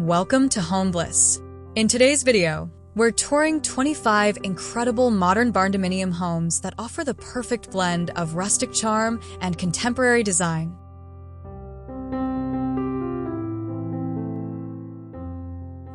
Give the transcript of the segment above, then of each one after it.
Welcome to Home Bliss. In today's video, we're touring 25 incredible modern Barndominium homes that offer the perfect blend of rustic charm and contemporary design.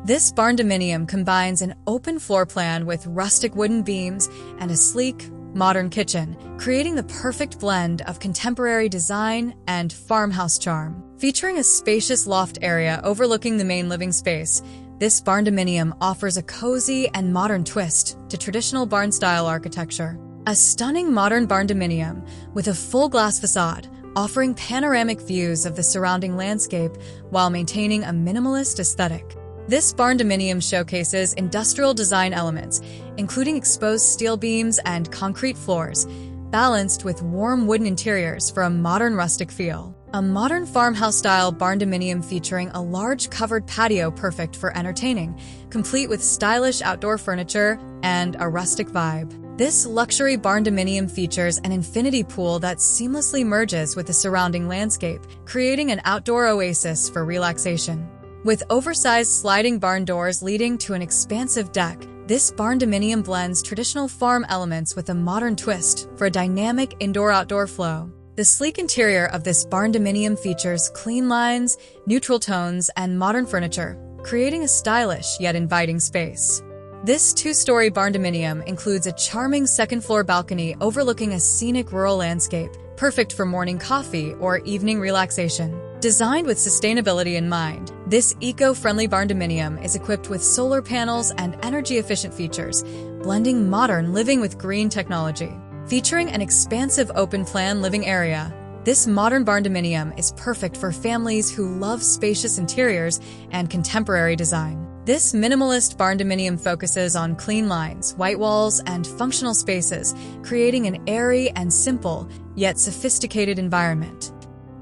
This Barndominium combines an open floor plan with rustic wooden beams and a sleek, modern kitchen, creating the perfect blend of contemporary design and farmhouse charm. Featuring a spacious loft area overlooking the main living space, this Barndominium offers a cozy and modern twist to traditional barn-style architecture. A stunning modern Barndominium with a full glass facade, offering panoramic views of the surrounding landscape while maintaining a minimalist aesthetic. This Barndominium showcases industrial design elements, including exposed steel beams and concrete floors, balanced with warm wooden interiors for a modern rustic feel. A modern farmhouse-style Barndominium featuring a large covered patio perfect for entertaining, complete with stylish outdoor furniture and a rustic vibe. This luxury Barndominium features an infinity pool that seamlessly merges with the surrounding landscape, creating an outdoor oasis for relaxation. With oversized sliding barn doors leading to an expansive deck, this Barndominium blends traditional farm elements with a modern twist for a dynamic indoor-outdoor flow. The sleek interior of this Barndominium features clean lines, neutral tones, and modern furniture, creating a stylish yet inviting space. This two-story Barndominium includes a charming second-floor balcony overlooking a scenic rural landscape, perfect for morning coffee or evening relaxation. Designed with sustainability in mind, this eco-friendly Barndominium is equipped with solar panels and energy-efficient features, blending modern living with green technology. Featuring an expansive open-plan living area, this modern Barndominium is perfect for families who love spacious interiors and contemporary design. This minimalist Barndominium focuses on clean lines, white walls, and functional spaces, creating an airy and simple, yet sophisticated environment.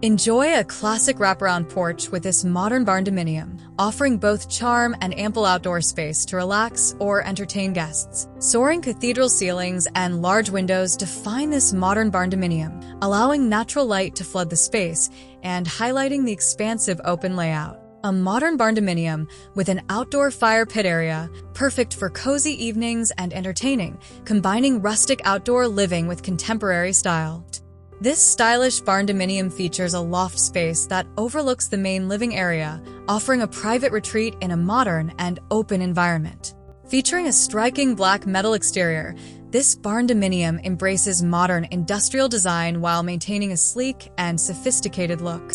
Enjoy a classic wraparound porch with this modern Barndominium, offering both charm and ample outdoor space to relax or entertain guests. Soaring cathedral ceilings and large windows define this modern Barndominium, allowing natural light to flood the space and highlighting the expansive open layout. A modern Barndominium with an outdoor fire pit area, perfect for cozy evenings and entertaining, combining rustic outdoor living with contemporary style. This stylish Barndominium features a loft space that overlooks the main living area, offering a private retreat in a modern and open environment. Featuring a striking black metal exterior, this Barndominium embraces modern industrial design while maintaining a sleek and sophisticated look.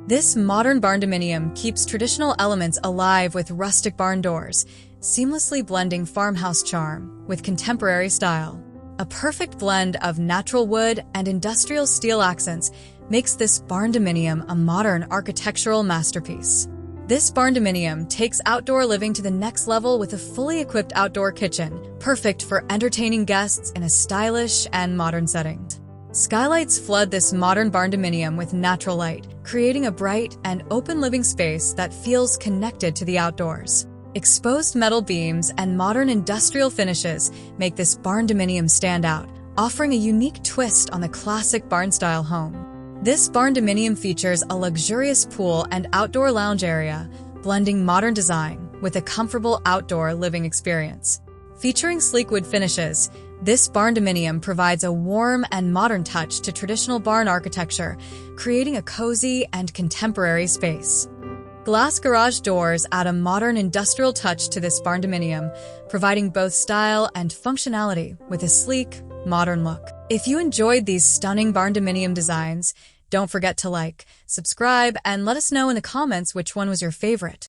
This modern Barndominium keeps traditional elements alive with rustic barn doors, seamlessly blending farmhouse charm with contemporary style. A perfect blend of natural wood and industrial steel accents makes this Barndominium a modern architectural masterpiece. This Barndominium takes outdoor living to the next level with a fully equipped outdoor kitchen, perfect for entertaining guests in a stylish and modern setting. Skylights flood this modern Barndominium with natural light, creating a bright and open living space that feels connected to the outdoors. Exposed metal beams and modern industrial finishes make this Barndominium stand out, offering a unique twist on the classic barn-style home. This Barndominium features a luxurious pool and outdoor lounge area, blending modern design with a comfortable outdoor living experience. Featuring sleek wood finishes, this Barndominium provides a warm and modern touch to traditional barn architecture, creating a cozy and contemporary space. Glass garage doors add a modern industrial touch to this Barndominium, providing both style and functionality with a sleek, modern look. If you enjoyed these stunning Barndominium designs, don't forget to like, subscribe, and let us know in the comments which one was your favorite.